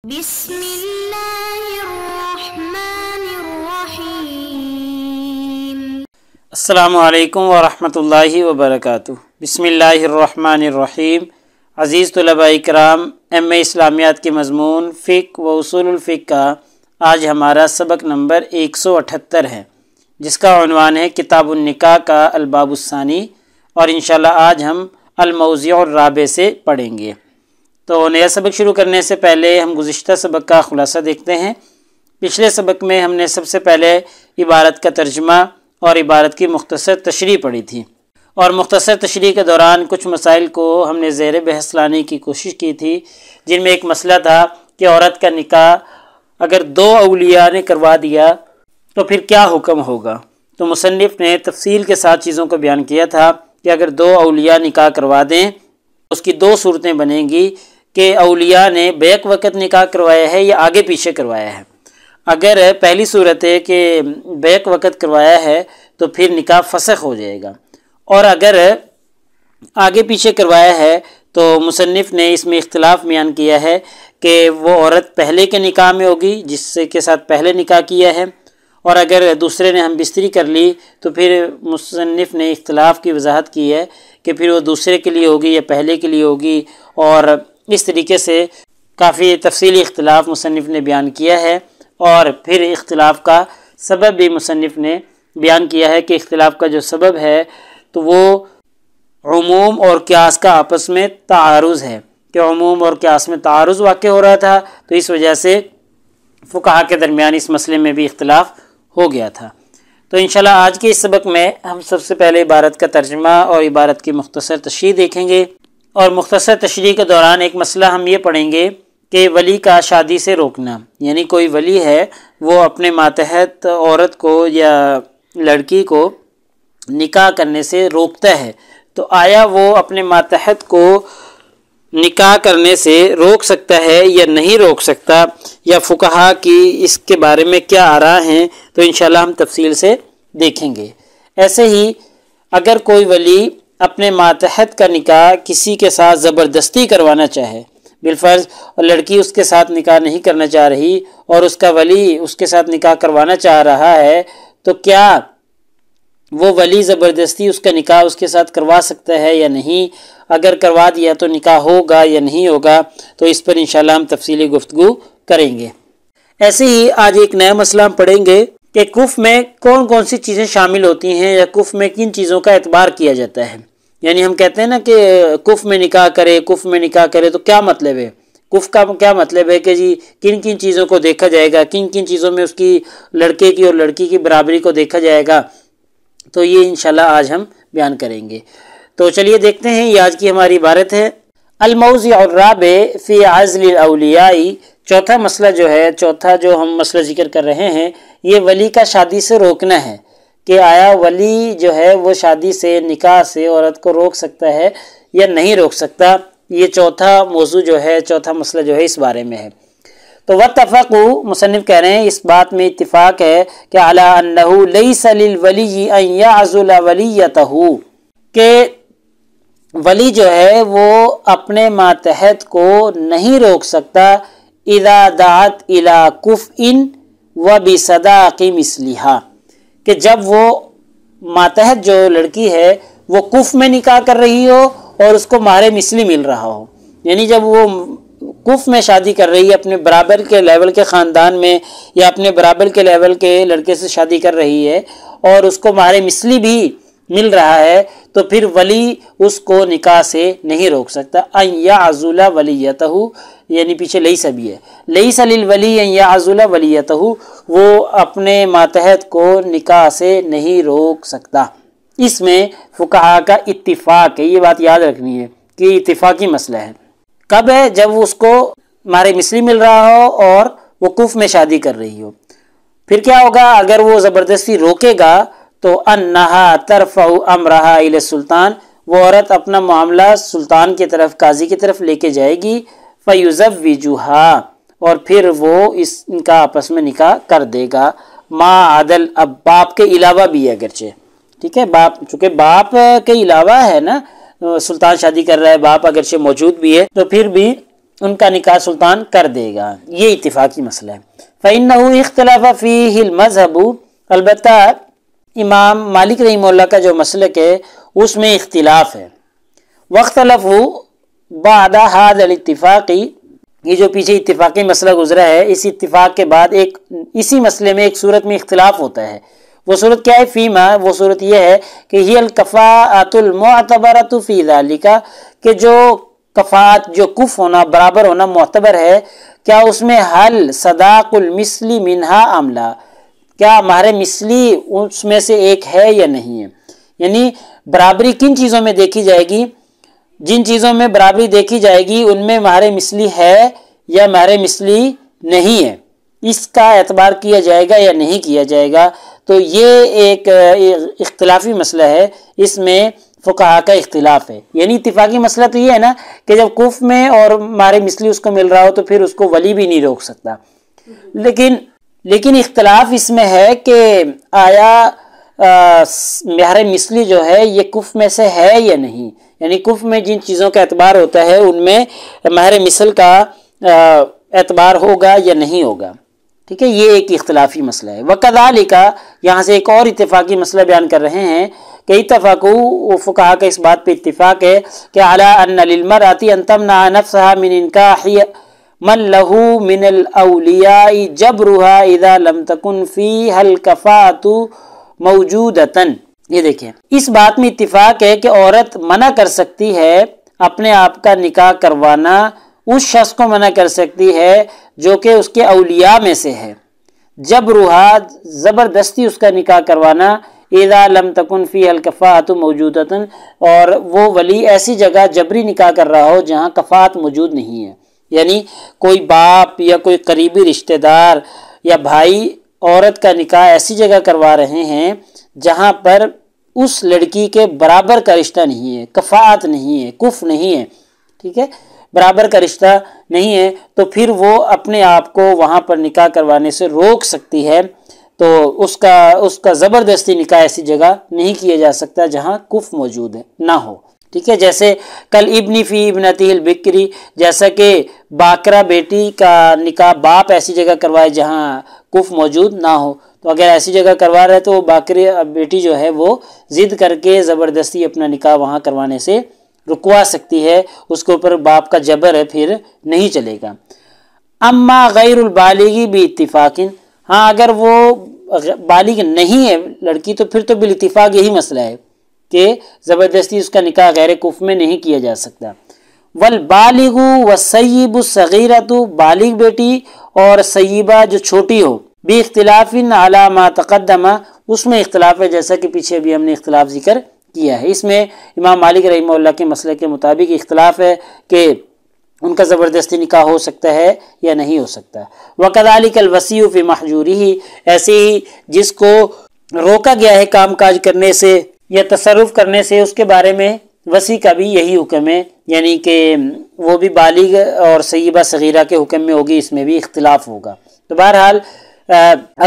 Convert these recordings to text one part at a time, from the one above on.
بسم اللہ الرحمن الرحیم۔ السلام علیکم ورحمۃ اللہ وبرکاتہ۔ بسم اللہ الرحمن الرحیم۔ عزیز طلباء اکرام، ایم اے اسلامیات کے مضمون فقہ و اصول الفقہ کا آج ہمارا سبق نمبر 178 ہے، جس کا عنوان ہے کتاب النکاح کا الباب الثانی، اور انشاءاللہ آج ہم الموضوع الرابع سے پڑھیں گے۔ تو نیا سبق شروع کرنے سے پہلے ہم گزشتہ سبق کا خلاصہ دیکھتے ہیں۔ پچھلے سبق میں ہم نے سب سے پہلے عبارت کا ترجمہ اور عبارت کی مختصر تشریح پڑھی تھی، اور مختصر تشریح کے دوران کچھ مسائل کو ہم نے زیر بحث لانے کی کوشش کی تھی، جن میں ایک مسئلہ تھا کہ عورت کا نکاح اگر دو اولیاء نے کروا دیا تو پھر کیا حکم ہوگا۔ تو مصنف نے تفصیل کے ساتھ چیزوں کو بیان کیا تھا کہ اگر دو اولیاء نکاح کروا دیں اس کی دو صورتیں بنیں گی کہ اولیاء نے بیک وقت نکاح کروایا ہے یا آگے پیچھے کروایا ہے۔ اگر پہلی صورت ہے کہ بیک وقت کروایا ہے تو پھر نکاح فسخ ہو جائے گا، اور اگر آگے پیچھے کروایا ہے تو مصنف نے اس میں اختلاف بیان کیا ہے کہ وہ عورت پہلے کے نکاح میں ہوگی جس کے ساتھ پہلے نکاح کیا ہے، اور اگر دوسرے نے ہم بستری کر لی تو پھر مصنف نے اختلاف کی وضاحت کی ہے کہ پھر وہ دوسرے کے لیے ہوگی یا پہلے کے لیے ہوگی، اور اس طریقے سے کافی تفصیلی اختلاف مصنف نے بیان کیا ہے، اور پھر اختلاف کا سبب بھی مصنف نے بیان کیا ہے کہ اختلاف کا جو سبب ہے تو وہ عموم اور قیاس کا آپس میں تعارض ہے، کہ عموم اور قیاس میں تعارض واقع ہو رہا تھا، تو اس وجہ سے فقہا کے درمیان اس مسئلے میں بھی اختلاف ہو گیا تھا۔ تو انشاءاللہ آج کے اس سبق میں ہم سب سے پہلے عبارت کا ترجمہ اور عبارت کی مختصر تشریح دیکھیں گے، اور مختصر تشریح کے دوران ایک مسئلہ ہم یہ پڑھیں گے کہ ولی کا شادی سے روکنا، یعنی کوئی ولی ہے وہ اپنے ماتحت عورت کو یا لڑکی کو نکاح کرنے سے روکتا ہے، تو آیا وہ اپنے ماتحت کو نکاح کرنے سے روک سکتا ہے یا نہیں روک سکتا، یا فقہا کی اس کے بارے میں کیا آراء ہیں، تو انشاءاللہ ہم تفصیل سے دیکھیں گے۔ ایسے ہی اگر کوئی ولی اپنے ماتحت کا نکاح کسی کے ساتھ زبردستی کروانا چاہے، بالفرض لڑکی اس کے ساتھ نکاح نہیں کرنا چاہ رہی اور اس کا ولی اس کے ساتھ نکاح کروانا چاہ رہا ہے، تو کیا وہ ولی زبردستی اس کا نکاح اس کے ساتھ کروا سکتا ہے یا نہیں؟ اگر کروا دیا تو نکاح ہوگا یا نہیں ہوگا، تو اس پر انشاءاللہ ہم تفصیلی گفتگو کریں گے۔ ایسے ہی آج ایک نیا مسئلہ ہم پڑھیں گے کہ کف میں کون کون سی چیزیں شامل ہوتی ہیں، یا کف میں کن چیزوں کا اعتبار کیا جاتا ہے۔ یعنی ہم کہتے ہیں نا کہ کف میں نکاح کرے، کف میں نکاح کرے، تو کیا مطلب ہے؟ کف کا کیا مطلب ہے کہ جی کن کن چیزوں کو دیکھا جائے گا، کن کن چیزوں میں اس کی لڑکے کی اور لڑکی کی برابری کو دیکھا جائے گا، تو یہ انشاءاللہ آج ہم بیان کریں گے۔ تو چلیے دیکھتے ہیں، یہ آج کی ہماری عبارت ہے الموضع الرابع فی عزل الاولیاء۔ چوتھا مسئلہ جو ہے، چوتھا جو ہم مسئلہ ذکر کر رہے ہیں، یہ ولی کا شادی سے روکنا ہے، کہ آیا ولی جو ہے وہ شادی سے، نکاح سے عورت کو روک سکتا ہے یا نہیں روک سکتا۔ یہ چوتھا موضوع جو ہے، چوتھا مسئلہ جو ہے اس بارے میں ہے۔ تو واتفقوا، مصنف کہہ رہے ہیں اس بات میں اتفاق ہے کہ علی انہ لیس للولی ان یعزل ولیتہ، کہ ولی جو ہے وہ اپنے ماتحت کو نہیں روک سکتا اذا دعت الی کفء وبصداق مثلھا، کہ جب وہ ماتحت جو لڑکی ہے وہ کف میں نکاح کر رہی ہو اور اس کو مہر مثلی مل رہا ہو، یعنی جب وہ کف میں شادی کر رہی ہے، اپنے برابر کے لیول کے خاندان میں یا اپنے برابر کے لیول کے لڑکے سے شادی کر رہی ہے اور اس کو مہر مثلی بھی مل رہا ہے، تو پھر ولی اس کو نکاح سے نہیں روک سکتا۔ ان یعزل ولیتہ، یعنی پیچھے لیس بھی ہے، لیس للولی ان یعزل ولیتہ، وہ اپنے ماتحت کو نکاح سے نہیں روک سکتا۔ اس میں فقہا کا اتفاق ہے، یہ بات یاد رکھنی ہے کہ اتفاقی مسئلہ ہے۔ کب ہے؟ جب اس کو مہر مثلی مل رہا ہو اور وہ کف میں شادی کر رہی ہو۔ پھر کیا ہوگا اگر وہ زبردستی روکے گا؟ تو انہا ترفع امرہا الی السلطان، وہ عورت اپنا معاملہ سلطان کی طرف، قاضی کی طرف لے کے جائے گی، فیزوجھا، اور پھر وہ ان کا آپس میں نکاح کر دے گا، ما عدل، اب باپ کے علاوہ بھی ہے اگرچہ، ٹھیک ہے، باپ چونکہ باپ کے علاوہ ہے نا، سلطان شادی کر رہا ہے، باپ اگرچہ موجود بھی ہے، تو پھر بھی ان کا نکاح سلطان کر دے گا، یہ اتفاقی مسئلہ ہے۔ فَإِنَّهُ اخْتَلَفَ فِيهِ الْمَذْهَبُ، البتہ امام مالک رحمہ اللہ کا جو مسلک ہے اس میں اختلاف ہے۔ وَاخْتَلَفُوا بَعْدَ هَذَا الْاتِّفَاقِ، یہ جو پیچھے اتفاقی مسئلہ گزرا ہے، اس اتفاق کے بعد اسی مسئلے میں ایک صورت میں اختلاف ہوتا ہے۔ وہ صورت کیا ہے؟ فیما، وہ صورت یہ ہے کہ ہی الکفاءۃ المعتبرۃ فی ذالک، کہ جو کفاءت، جو کف ہونا، برابر ہونا معتبر ہے، کیا اس میں حل صداق المثلی منہا ام لا، کیا مہر مثلی اس میں سے ایک ہے یا نہیں ہے؟ یعنی برابری کن چیزوں میں دیکھی جائے گی؟ جن چیزوں میں برابری دیکھی جائے گی ان میں مہر مثلی ہے یا مہر مثلی نہیں ہے، اس کا اعتبار کیا جائے گا یا نہیں کیا جائے گا۔ تو یہ ایک اختلافی مسئلہ ہے، اس میں فقہا کا اختلاف ہے۔ یعنی اتفاقی مسئلہ تو یہ ہے نا کہ جب کف میں اور مہر مثلی اس کو مل رہا ہو تو پھر اس کو ولی بھی نہیں روک سکتا، لیکن اختلاف اس میں ہے کہ آیا مہر مثلی جو ہے یہ کف میں سے ہے یا نہیں، یعنی کف میں جن چیزوں کا اعتبار ہوتا ہے ان میں مہر مثل کا اعتبار ہوگا یا نہیں ہوگا، ٹھیک ہے، یہ ایک اختلافی مسئلہ ہے۔ وَكَذَلِكَ، یہاں سے ایک اور اتفاقی مسئلہ بیان کر رہے ہیں کہ اتفاقوا، فقہا کا اس بات پہ اتفاق ہے کہ عَلَىٰ أَنَّ لِلْمَرْأَةِ أَن تَمْنَعَ نَفْسَهَا مِنْ إِنْكَاحِ مَنْ لَهُ مِنَ الْأَوْلِيَاءِ جَبْرُهَا إِذَا لَمْ تَكُنْ فِيهَا الْكَفَاءَةُ مَوْجُودَةً۔ یہ دیکھیں، اس بات میں اتفاق ہے کہ عورت منع کر سکتی ہے اپنے آپ کا نکاح کروانا، اس شخص کو منع کر سکتی ہے جو کہ اس کے اولیاء میں سے ہے، جبرہا، زبردستی اس کا نکاح کروانا، اذا لم تکن فیہ الکفاءۃ موجودۃ، اور وہ ولی ایسی جگہ جبری نکاح کر رہا ہو جہاں کفاءت موجود نہیں ہے، یعنی کوئی باپ یا کوئی قریبی رشتہ دار یا بھائی عورت کا نکاح ایسی جگہ کروا رہے ہیں جہاں پر اس لڑکی کے برابر کا رشتہ نہیں ہے، کفاءت نہیں ہے، کف نہیں ہے، ٹھیک ہے، برابر کا رشتہ نہیں ہے، تو پھر وہ اپنے آپ کو وہاں پر نکاح کروانے سے روک سکتی ہے۔ تو اس کا زبردستی نکاح ایسی جگہ نہیں کیا جا سکتا جہاں کف موجود ہے نہ ہو، ٹھیک ہے، جیسے کل ابنی فی ابنتہ البکری، جیسا کہ باکرہ بیٹی کا نکاح باپ ایسی جگہ کروائے جہاں کف موجود نہ ہو، تو اگر ایسی جگہ کروا رہے تو وہ باکری بیٹی جو ہے وہ ضد کر کے زبردستی اپنا نکاح وہاں کروانے سے رکوا سکتی ہے، اس کے اوپر باپ کا جبر ہے، پھر نہیں چلے گا۔ اما غیر البالغی باتفاق، ہاں اگر وہ بالغ نہیں ہے لڑکی تو پھر تو بالاتفاق یہی مسئلہ ہے کہ زبردستی اس کا نکاح غیر کف میں نہیں کیا جا سکتا۔ والبالغ والسیب الصغیرۃ، بالغ بیٹی اور سیبہ جو چھوٹی ہو، باختلاف علی ما تقدم، اس میں اختلاف ہے جیسا کہ پیچھے ابھی ہم نے اختلاف ذکر کیا ہے۔ اس میں امام مالک رحمہ اللہ کے مسئلے کے مطابق اختلاف ہے کہ ان کا زبردستی نکاح ہو سکتا ہے یا نہیں ہو سکتا۔ وَكَذَلِكَ الْوَصِيُّ فِي مَحْجُورِهِ، ایسے ہی جس کو روکا گیا ہے کام کاج کرنے سے یا تصرف کرنے سے، اس کے بارے میں وصی کا بھی یہی حکم ہے، یعنی کہ وہ بھی بالغ اور سیبہ صغیرہ کے حکم میں ہوگی، اس میں بھی اختلاف ہوگا۔ تو بہرحال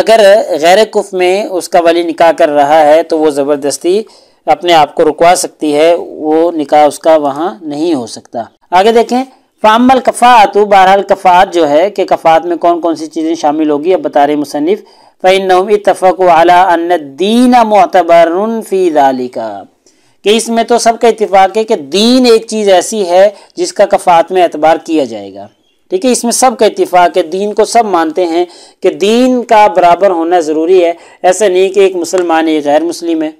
اگر غیر کف میں اس کا ولی نکاح کر رہا ہے تو وہ زبردستی اپنے آپ کو رکوا سکتی ہے، وہ نکاح اس کا وہاں نہیں ہو سکتا۔ آگے دیکھیں، فَأَمَّا الْكَفَاءَةُ، بہرحال کفاءت جو ہے کہ کفاءت میں کون کون سی چیزیں شامل ہوگی اب بتا رہے مصنف، فَإِنَّهُمْ اتَّفَقُوا عَلَىٰ أَنَّ الدِّينَ مُعْتَبَرٌ فِي ذَلِكَ، کہ اس میں تو سب کا اتفاق ہے کہ دین ایک چیز ایسی ہے جس کا کفاءت میں اعتبار کیا جائے گا، ٹھیک ہے، اس میں سب کا اتفاق ہے، دین کو سب مانتے ہیں کہ دین کا برابر ہونا ضروری ہے، ایسا نہیں کہ ایک مسلمان ایک غیر مسلم ہے،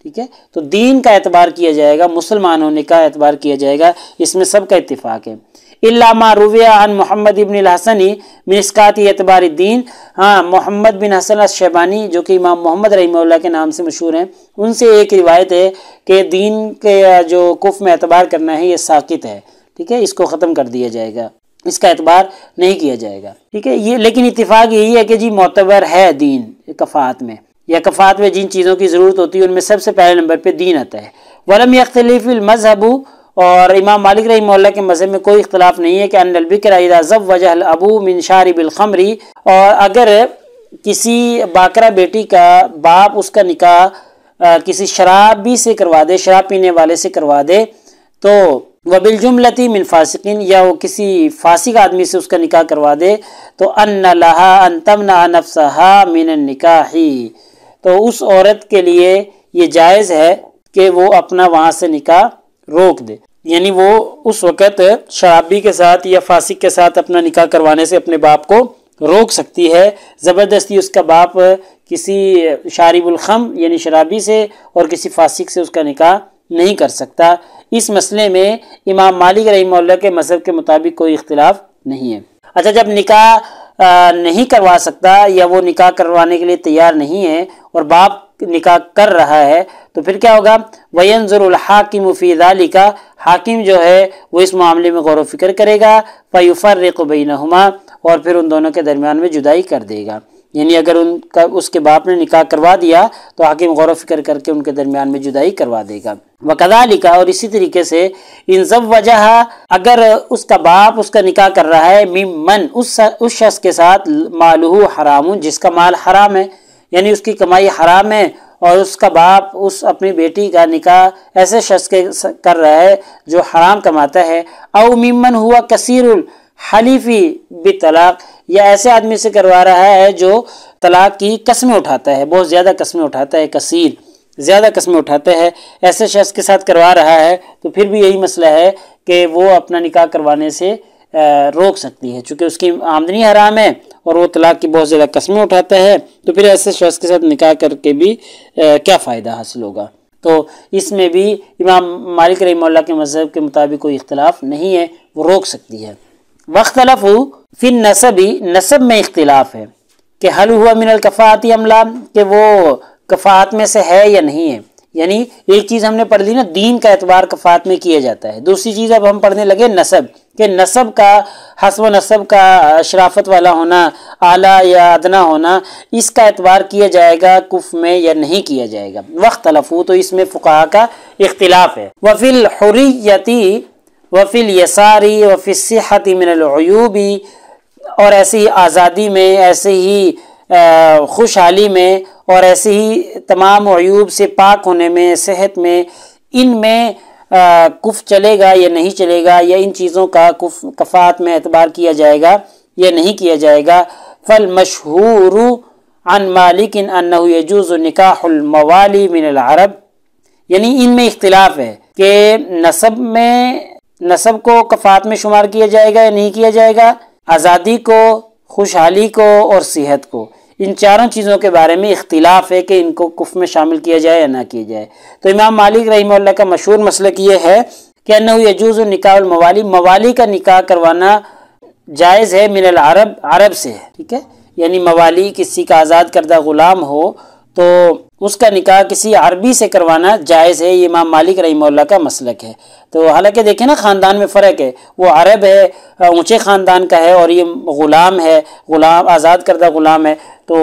ٹھیک ہے، تو دین کا اعتبار کیا جائے گا، مسلمان ہونے کا اعتبار کیا جائے گا، اس میں سب کا اتفاق ہے۔ الا ما روی عن محمد ابن الحسن من اسقاط اعتبار الدین، ہاں محمد بن حسن الشیبانی جو کہ امام محمد رحمہ اللہ کے نام سے مشہور ہیں، ان سے ایک روایت ہے کہ دین کے جو کف میں اعتبار کرنا ہے یہ ساقط ہے، ٹھیک ہے، اس کو ختم کر دیا جائے گا، اس کا اعتبار نہیں کیا جائے گا، ٹھیک ہے، یہ لیکن اتفاق یہی ہے کہ جی معتبر ہے دین کفاءت میں، یا کفاءت میں جن چیزوں کی ضرورت ہوتی ہے ان میں سب سے پہلے نمبر پہ دین آتا ہے۔ ولم یختلف المذہب، اور امام مالک رحمہ اللہ کے مذہب میں کوئی اختلاف نہیں ہے کہ ان البکر اذا زوج الابو من شارب الخمر، اور اگر کسی باکرہ بیٹی کا باپ اس کا نکاح کسی شرابی سے کروا دے، شراب پینے والے سے کروا دے، تو وبالجملتی من فاسقین، یا وہ کسی فاسق آدمی سے اس کا نکاح کروا دے تو ان لہا ان تمنع نفسها من النکاح، تو اس عورت کے لیے یہ جائز ہے کہ وہ اپنا وہاں سے نکاح روک دے، یعنی وہ اس وقت شرابی کے ساتھ یا فاسق کے ساتھ اپنا نکاح کروانے سے اپنے باپ کو روک سکتی ہے۔ زبردستی اس کا باپ کسی شارب الخمر یعنی شرابی سے اور کسی فاسق سے اس کا نکاح نہیں کر سکتا۔ اس مسئلے میں امام مالک رحمہ اللہ کے مذہب کے مطابق کوئی اختلاف نہیں ہے۔ اچھا، جب نکاح نہیں کروا سکتا یا وہ نکاح کروانے کے لیے تیار نہیں ہے اور باپ نکاح کر رہا ہے تو پھر کیا ہوگا؟ وَيَنْظُرُ الْحَاكِمُ فِي ذَلِكَ، حاکم جو ہے وہ اس معاملے میں غور و فکر کرے گا، فَيُفَرِّقُ بَيْنَهُمَا، اور پھر ان دونوں کے درمیان میں جدائی کر دے گا۔ یعنی اگر اس کے باپ نے نکاح کروا دیا تو حاکم غور و فکر کر کے ان کے درمیان میں جدائی کروا دے گا۔ وَكَذَلِكَ، اور اسی طریقے سے اِن زَوَّجَهَا، اگر اس کا باپ اس کا نکاح کر رہا ہے ممن، اس شخص کے ساتھ مالہ حرام، جس کا مال حرام ہے، یعنی اس کی کمائی حرام ہے، اور اس کا باپ اس اپنی بیٹی کا نکاح ایسے شخص کے کر رہا ہے جو حرام کماتا ہے، او ممن ہوا کثیر الحلیف بالطلاق، یا ایسے آدمی سے کروا رہا ہے جو طلاق کی قسمیں اٹھاتا ہے، بہت زیادہ قسمیں اٹھاتا ہے، کثیر زیادہ قسمیں اٹھاتا ہے، ایسے شخص کے ساتھ کروا رہا ہے تو پھر بھی یہی مسئلہ ہے کہ وہ اپنا نکاح کروانے سے روک سکتی ہے، چونکہ اس کی آمدنی حرام ہے اور وہ طلاق کی بہت زیادہ قسمیں اٹھاتا ہے، تو پھر ایسے شخص کے ساتھ نکاح کر کے بھی کیا فائدہ حاصل ہوگا؟ تو اس میں بھی امام مالک رحمہ اللہ کے مذہب کے مطابق کوئی اختلاف نہیں ہے، وہ روک سکتی ہے۔ واختلفوا فی النسب، نسب میں اختلاف ہے کہ حل ہوا من الکفاءۃ ام لا، کہ وہ کفاءت میں سے ہے یا نہیں ہے۔ یعنی ایک چیز ہم نے پڑھ لی نا، دین کا اعتبار کفاءت میں کیا جاتا ہے، دوسری چیز اب ہم پڑھنے لگے نسب، کہ نسب کا حسب و نسب کا شرافت والا ہونا، اعلیٰ یا ادنا ہونا، اس کا اعتبار کیا جائے گا کفر میں یا نہیں کیا جائے گا۔ واختلفوا، تو اس میں فقہاء کا اختلاف ہے۔ وفی الحریۃ وفی الیسار وفی الصحۃ من العیوب، اور ایسے ہی آزادی میں، ایسے ہی خوشحالی میں، اور ایسے ہی تمام عیوب سے پاک ہونے میں، صحت میں، ان میں کفر چلے گا یا نہیں چلے گا، یا ان چیزوں کا کفاءت میں اعتبار کیا جائے گا یا نہیں کیا جائے گا۔ فالمشہور عن مالک انہ یجوز نکاح الموالی من العرب، یعنی ان میں اختلاف ہے کہ نسب کو کفاءت میں شمار کیا جائے گا یا نہیں کیا جائے گا، آزادی کو، خوشحالی کو اور صحت کو، ان چاروں چیزوں کے بارے میں اختلاف ہے کہ ان کو کفر میں شامل کیا جائے یا نہ کیا جائے۔ تو امام مالک رحمہ اللہ کا مشہور مسلک یہ ہے کہ انہ یجوز نکاح الموالی، موالی کا نکاح کروانا جائز ہے، من العرب، عرب سے ہے، ٹھیک ہے، یعنی موالی کسی کا آزاد کردہ غلام ہو تو اس کا نکاح کسی عربی سے کروانا جائز ہے، یہ امام مالک رحمہ اللہ کا مسلک ہے۔ تو حالانکہ دیکھیں نا، خاندان میں فرق ہے، وہ عرب ہے، اونچے خاندان کا ہے، اور یہ غلام ہے، غلام آزاد کردہ غلام ہے، تو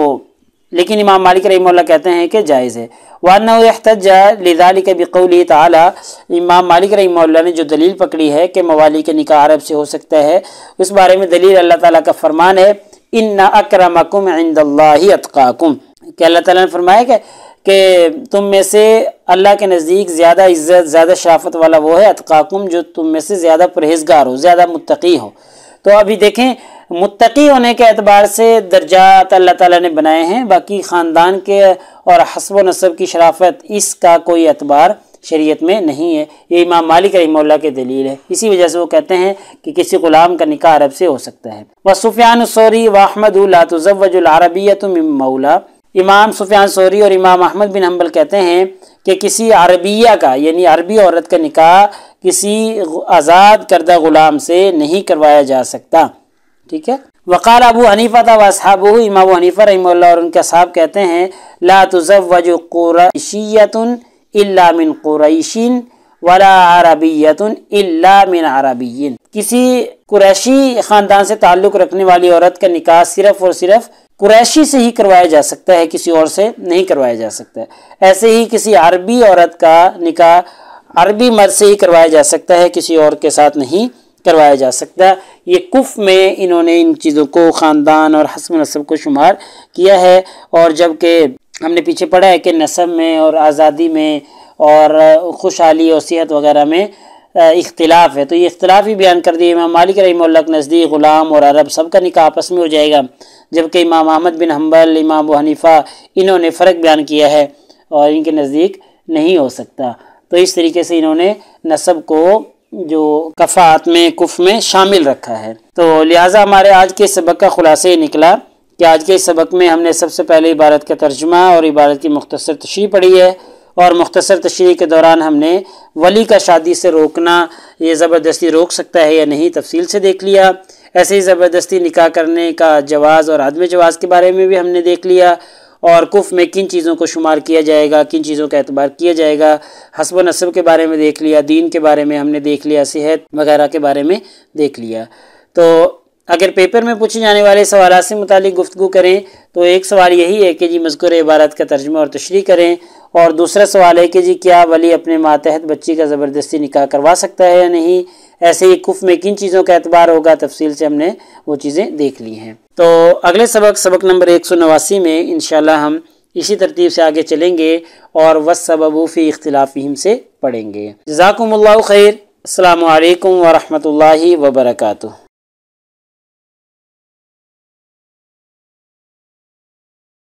لیکن امام مالک رحمہ اللہ کہتے ہیں کہ جائز ہے۔ وَأَنَّهُ يَحْتَجَّ لِذَلِكَ بِقَوْلِهِ تَعَالَى، امام مالک رحمہ اللہ نے جو دلیل پکڑی ہے کہ موالی کے نکاح عرب سے ہو سکتا ہے، اس بارے میں دلیل اللہ تعالیٰ کا فرمان ہے، إِنَّ أَكْرَمَكُمْ عِنْدَ اللَّهِ أَتْقَاكُمْ، کہ اللہ تعالیٰ نے فرمایا کہ تم میں سے اللہ کے نزدیک زیادہ عزت، زیادہ شرافت والا وہ ہے، اتقاکم، جو تم میں سے زیادہ پرہیزگار ہو، زیادہ متقی ہو۔ تو ابھی دیکھیں، متقی ہونے کے اعتبار سے درجات اللہ تعالیٰ نے بنائے ہیں، باقی خاندان کے اور حسب و نسب کی شرافت، اس کا کوئی اعتبار شریعت میں نہیں ہے۔ یہ امام مالک رحمہ اللہ کے دلیل ہے، اسی وجہ سے وہ کہتے ہیں کہ کسی غلام کا نکاح عرب سے ہو سکتا ہے۔ وسفیان الثوری واحمد لا تزوج العربیۃ من مولا، امام سفیان ثوری اور امام احمد بن حنبل کہتے ہیں کہ کسی عربیہ کا، یعنی عربی عورت کا نکاح کسی آزاد کردہ غلام سے نہیں کروایا جا سکتا، ٹھیک ہے۔ وقال ابو حنیفہ و اصحابہ، امام ابو حنیفہ رحمہ اللہ اور ان کے اصحاب کہتے ہیں لا تزوج قریشیۃ الا من قریش ولا عربیۃ الا من عربی، کسی قریشی خاندان سے تعلق رکھنے والی عورت کا نکاح صرف اور صرف قریشی سے ہی کروایا جا سکتا ہے، کسی اور سے نہیں کروایا جا سکتا ہے۔ ایسے ہی کسی عربی عورت کا نکاح عربی مرد سے ہی کروایا جا سکتا ہے، کسی اور کے ساتھ نہیں کروایا جا سکتا۔ یہ کفر میں انہوں نے ان چیزوں کو، خاندان اور حسب نسب کو شمار کیا ہے، اور جبکہ ہم نے پیچھے پڑھا ہے کہ نسب میں اور آزادی میں اور خوشحالی اور صحت وغیرہ میں اختلاف ہے، تو یہ اختلاف ہی بیان کر دیا۔ امام مالک رحمہ اللہ کے نزدیک غلام اور عرب سب کا نکاح آپس میں ہو جائے گا، جبکہ امام احمد بن حنبل، امام ابو حنیفہ انہوں نے فرق بیان کیا ہے اور ان کے نزدیک نہیں ہو سکتا۔ تو اس طریقے سے انہوں نے نسب کو جو کفاءت میں کف میں شامل رکھا ہے۔ تو لہٰذا ہمارے آج کے سبق کا خلاصہ یہ نکلا کہ آج کے سبق میں ہم نے سب سے پہلے عبارت کا ترجمہ اور عبارت کی مختصر تشریح پڑھی ہے، اور مختصر تشریح کے دوران ہم نے ولی کا شادی سے روکنا، یہ زبردستی روک سکتا ہے یا نہیں، تفصیل سے دیکھ لیا۔ ایسے ہی زبردستی نکاح کرنے کا جواز اور عدم جواز کے بارے میں بھی ہم نے دیکھ لیا، اور کف میں کن چیزوں کو شمار کیا جائے گا، کن چیزوں کا اعتبار کیا جائے گا، حسب و نسب کے بارے میں دیکھ لیا، دین کے بارے میں ہم نے دیکھ لیا، صحت وغیرہ کے بارے میں دیکھ لیا۔ تو اگر پیپر میں پوچھے جانے والے سوالات سے متعلق گفتگو کریں تو ایک سوال یہی ہے کہ جی مذکور عبارت کا ترجمہ اور تشریح کریں، اور دوسرا سوال ہے کہ جی کیا ولی اپنے ماتحت بچی کا زبردستی نکاح کروا سکتا ہے یا نہیں، ایسے ہی کف میں کن چیزوں کا اعتبار ہوگا، تفصیل سے ہم نے وہ چیزیں دیکھ لی ہیں۔ تو اگلے سبق نمبر 189 میں انشاءاللہ ہم اسی ترتیب سے آگے چلیں گے اور والسبب فی اختلافہم سے پڑھیں گے۔ جزاکم اللہ خیر، السلام علیکم ورحمۃ اللہ وبرکاتہ۔